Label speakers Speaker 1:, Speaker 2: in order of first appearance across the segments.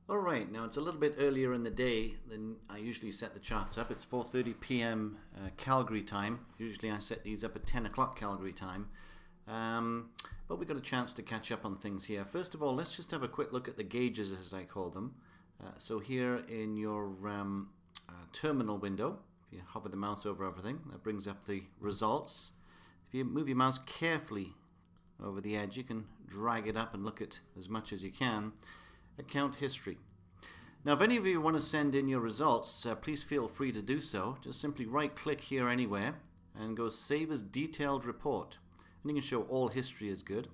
Speaker 1: Alright, now it's a little bit earlier in the day than I usually set the charts up. It's 4:30 p.m. Calgary time. Usually I set these up at 10 o'clock Calgary time. But we got a chance to catch up on things here. First of all, let's just have a quick look at the gauges, as I call them. So here in your terminal window, if you hover the mouse over everything, that brings up the results. If you move your mouse carefully over the edge, you can drag it up and look at as much as you can. Account history. Now, if any of you want to send in your results, please feel free to do so. Just simply right-click here anywhere and go Save as Detailed Report. And you can show all history is good.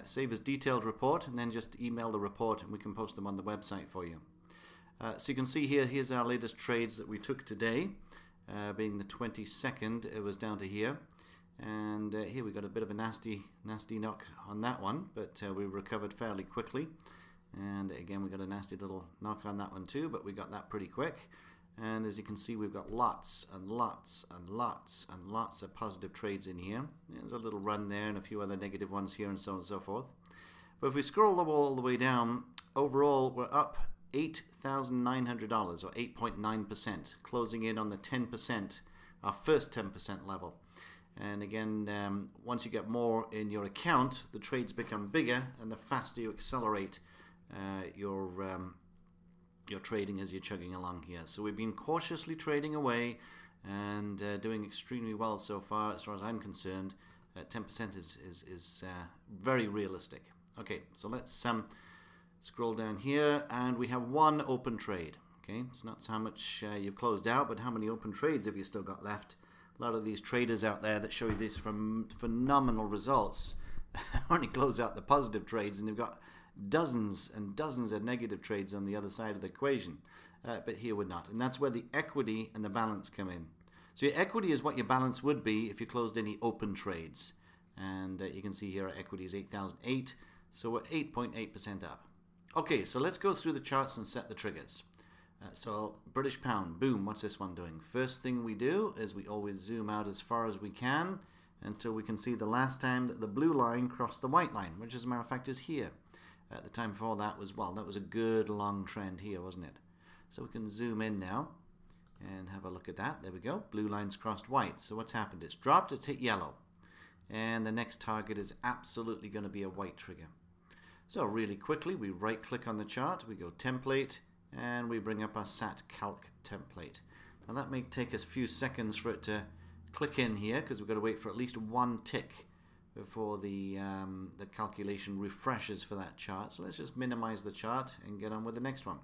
Speaker 1: Save as Detailed Report, and then just email the report and we can post them on the website for you. So you can see here, here's our latest trades that we took today, being the 22nd. It was down to here. And here we got a bit of a nasty knock on that one, but we recovered fairly quickly. And again, we got a nasty little knock on that one too, but we got that pretty quick. And as you can see, we've got lots and lots and lots and lots of positive trades in here. There's a little run there and a few other negative ones here and so on and so forth. But if we scroll all the way down, overall we're up $8,900 or 8.9%, closing in on the 10%, our first 10% level. And again, once you get more in your account, the trades become bigger and the faster you accelerate your trading as you're chugging along here. So we've been cautiously trading away and doing extremely well so far as I'm concerned. 10% is very realistic. Okay, so let's scroll down here and we have one open trade. Okay, it's not how much you've closed out, but how many open trades have you still got left. A lot of these traders out there that show you these from phenomenal results only close out the positive trades, and they've got dozens and dozens of negative trades on the other side of the equation. But here we're not. And that's where the equity and the balance come in. So your equity is what your balance would be if you closed any open trades. And you can see here our equity is 8,008. So we're 8.8% up. Okay, so let's go through the charts and set the triggers. So British pound, boom, what's this one doing? First thing we do is we always zoom out as far as we can until we can see the last time that the blue line crossed the white line, which as a matter of fact is here. At the time before that was, well, that was a good long trend here, wasn't it? So we can zoom in now and have a look at that. There we go. Blue line's crossed white. So what's happened? It's dropped, it's hit yellow. And the next target is absolutely going to be a white trigger. So really quickly, we right-click on the chart, we go Template, and we bring up our SAT Calc template. Now that may take us a few seconds for it to click in here because we've got to wait for at least one tick before the calculation refreshes for that chart. So let's just minimize the chart and get on with the next one.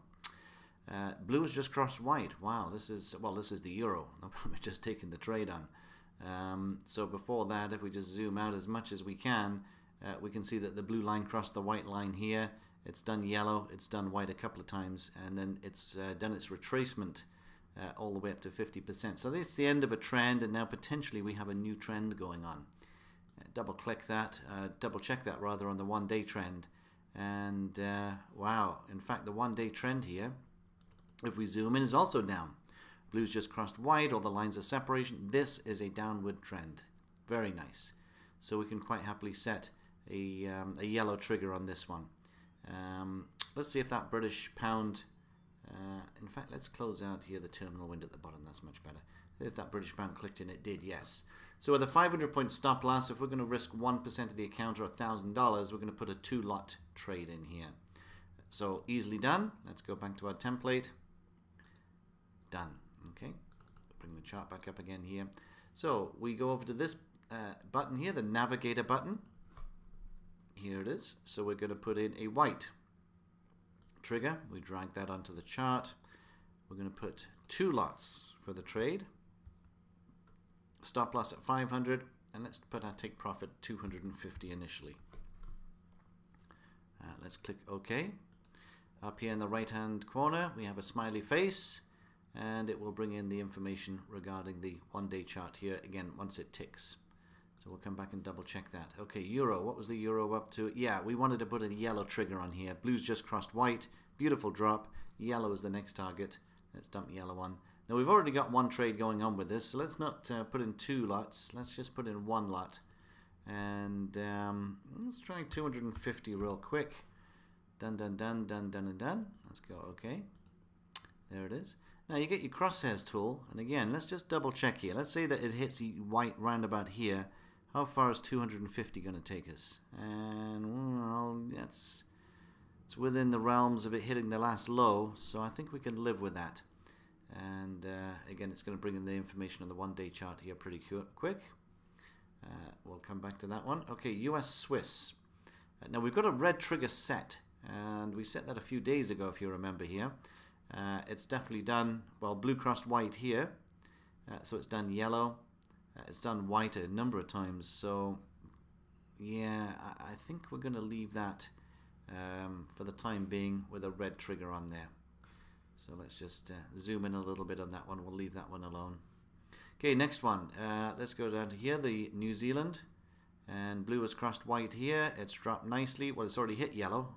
Speaker 1: Blue has just crossed white. Wow, this is the euro. We're just taking the trade on. So before that, if we just zoom out as much as we can see that the blue line crossed the white line here. It's done yellow, it's done white a couple of times, and then it's done its retracement all the way up to 50%. So that's the end of a trend, and now potentially we have a new trend going on. Double check that rather on the one-day trend, and wow, in fact the one-day trend here, if we zoom in, is also down. Blue's just crossed white, all the lines of separation. This is a downward trend. Very nice. So we can quite happily set a yellow trigger on this one. Let's see if that British pound, in fact let's close out here the terminal window at the bottom, that's much better. If that British pound clicked in, it did, yes. So with a 500-point stop loss, if we're going to risk 1% of the account or $1,000, we're going to put a 2-lot trade in here. So easily done. Let's go back to our template. Done. Okay, bring the chart back up again here. So we go over to this button here, the navigator button. Here it is. So we're going to put in a white trigger. We drag that onto the chart. We're going to put 2 lots for the trade. Stop loss at 500, and let's put our take profit 250 initially. Let's click OK. Up here in the right hand corner we have a smiley face, and it will bring in the information regarding the one-day chart here again once it ticks. So we'll come back and double check that. Okay, euro, what was the euro up to? Yeah, we wanted to put a yellow trigger on here. Blue's just crossed white, beautiful drop. Yellow is the next target. Let's dump yellow one. Now we've already got one trade going on with this, so let's not put in 2 lots. Let's just put in 1 lot. And let's try 250 real quick. Done, done, done, done, done, and done. Let's go, okay. There it is. Now you get your crosshairs tool, and again, let's just double check here. Let's say that it hits the white roundabout here. How far is 250 going to take us? And, well, it's within the realms of it hitting the last low, so I think we can live with that. And again, it's going to bring in the information on the one-day chart here pretty quick. We'll come back to that one. Okay, US Swiss. Now we've got a red trigger set, and we set that a few days ago, if you remember here. It's definitely done, well, blue crossed white here, so it's done yellow. It's done white a number of times, so yeah, I think we're going to leave that for the time being with a red trigger on there. So let's just zoom in a little bit on that one. We'll leave that one alone. Okay, next one. Let's go down to here, the New Zealand. And blue has crossed white here. It's dropped nicely. Well, it's already hit yellow,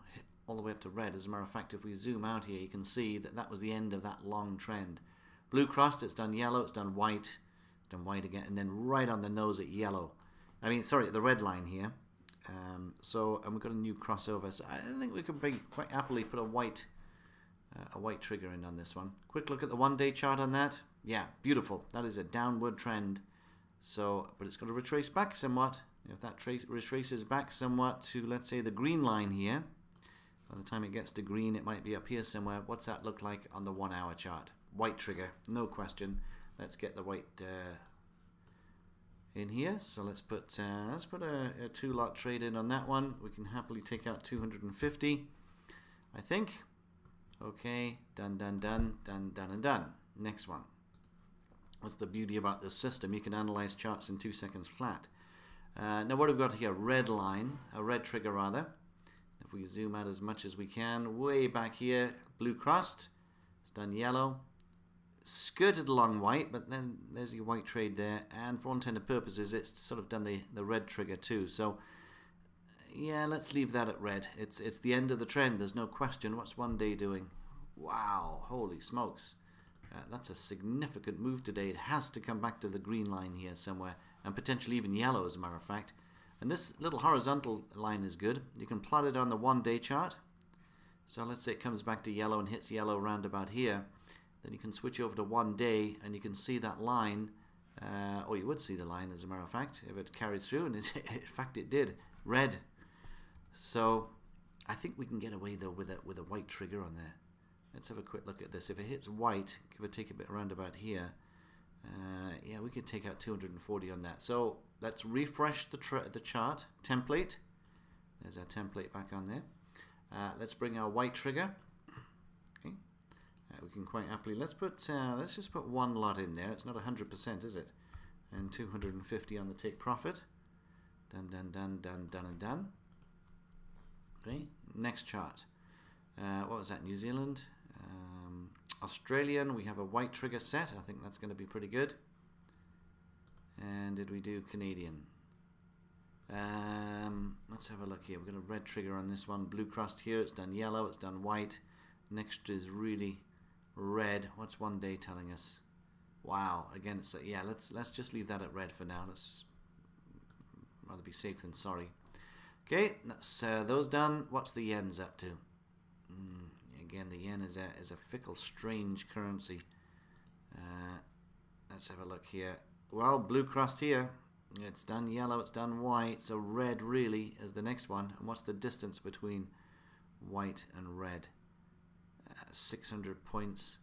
Speaker 1: all the way up to red. As a matter of fact, if we zoom out here, you can see that that was the end of that long trend. Blue crossed, it's done yellow, it's done white again, and then right on the nose at yellow. I mean, sorry, the red line here. And we've got a new crossover. So I think we could quite happily put a white trigger in on this one. Quick look at the one-day chart on that. Yeah, beautiful. That is a downward trend. So, but it's got to retrace back somewhat. If that retraces back somewhat to, let's say, the green line here, by the time it gets to green, it might be up here somewhere. What's that look like on the 1 hour chart? White trigger, no question. Let's get the white in here. So let's put a 2-lot trade in on that one. We can happily take out 250, I think. Okay, done, done, done, done, done, and done. Next one. What's the beauty about this system? You can analyze charts in 2 seconds flat. Now what have we got here? Red line, a red trigger rather. If we zoom out as much as we can, way back here, blue crossed, it's done yellow, skirted along white, but then there's your white trade there, and for all intended purposes, it's sort of done the red trigger too. So yeah, let's leave that at red. It's the end of the trend, there's no question. What's one day doing? Wow, holy smokes. That's a significant move today. It has to come back to the green line here somewhere, and potentially even yellow as a matter of fact. And this little horizontal line is good. You can plot it on the one-day chart. So let's say it comes back to yellow and hits yellow round about here. Then you can switch over to 1 day and you can see that line, or you would see the line as a matter of fact, if it carries through, and in fact it did, red. So I think we can get away though with a white trigger on there. Let's have a quick look at this. If it hits white, give or take a bit around about here, yeah, we could take out 240 on that. So let's refresh the chart template. There's our template back on there. Let's bring our white trigger. Okay, we can quite happily let's just put 1 lot in there. It's not 100%, is it? And 250 on the take profit. Done, done, done, done, done, and done. Okay, next chart. What was that? New Zealand. Australian, we have a white trigger set. I think that's going to be pretty good. And did we do Canadian? Let's have a look here. We've got a red trigger on this one. Blue crossed here. It's done yellow. It's done white. Next is really red. What's 1 day telling us? Wow. Again, it's yeah. Let's just leave that at red for now. Let's rather be safe than sorry. Okay, that's those done. What's the yen's up to? Again, the yen is a fickle, strange currency. Let's have a look here. Well, blue crossed here. It's done yellow, it's done white. So red really is the next one. And what's the distance between white and red? 600 points.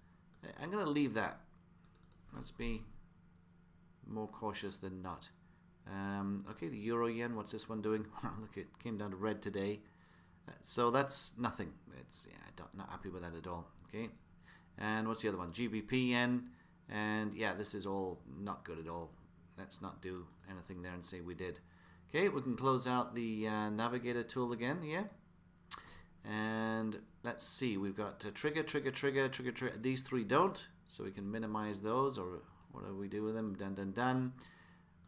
Speaker 1: I'm going to leave that. Let's be more cautious than not. Okay, the euro yen. What's this one doing? Look, it came down to red today. So that's nothing. It's not happy with that at all. Okay, and what's the other one? GBP yen, and yeah, this is all not good at all. Let's not do anything there and say we did. Okay, we can close out the navigator tool again here, and let's see. We've got trigger. These 3 don't, so we can minimize those, or what do we do with them? Done.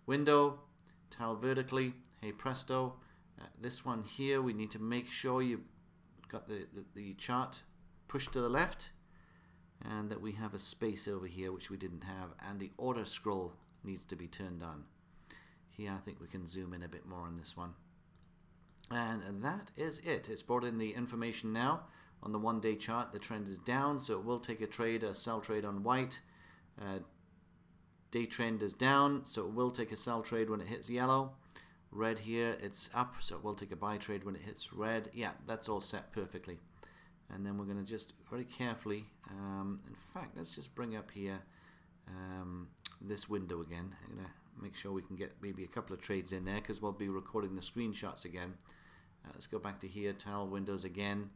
Speaker 1: Window, tile vertically. Hey presto. This one here, we need to make sure you've got the chart pushed to the left, and that we have a space over here, which we didn't have, and the auto scroll needs to be turned on. Here I think we can zoom in a bit more on this one. And that is it. It's brought in the information now on the 1-day chart. The trend is down, so it will take a sell trade on white. Day trend is down, so it will take a sell trade when it hits yellow. Red here, it's up, so it will take a buy trade when it hits red. Yeah, that's all set perfectly. And then we're going to just very carefully, in fact, let's just bring up here this window again. I'm going to make sure we can get maybe a couple of trades in there because we'll be recording the screenshots again. Let's go back to here, tile windows again.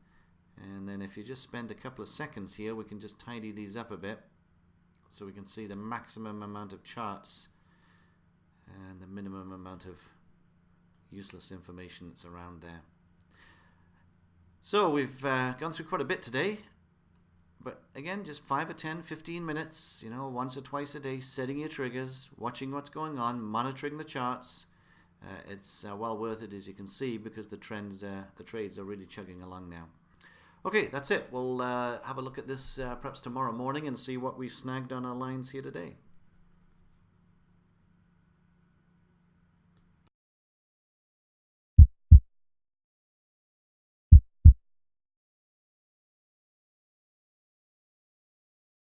Speaker 1: And then if you just spend a couple of seconds here, we can just tidy these up a bit so we can see the maximum amount of charts and the minimum amount of useless information that's around there. So we've gone through quite a bit today, but again, just 5 or 10, 15 minutes, you know, once or twice a day, setting your triggers, watching what's going on, monitoring the charts. It's well worth it, as you can see, because the trades are really chugging along now. Okay, that's it. We'll have a look at this perhaps tomorrow morning and see what we snagged on our lines here today.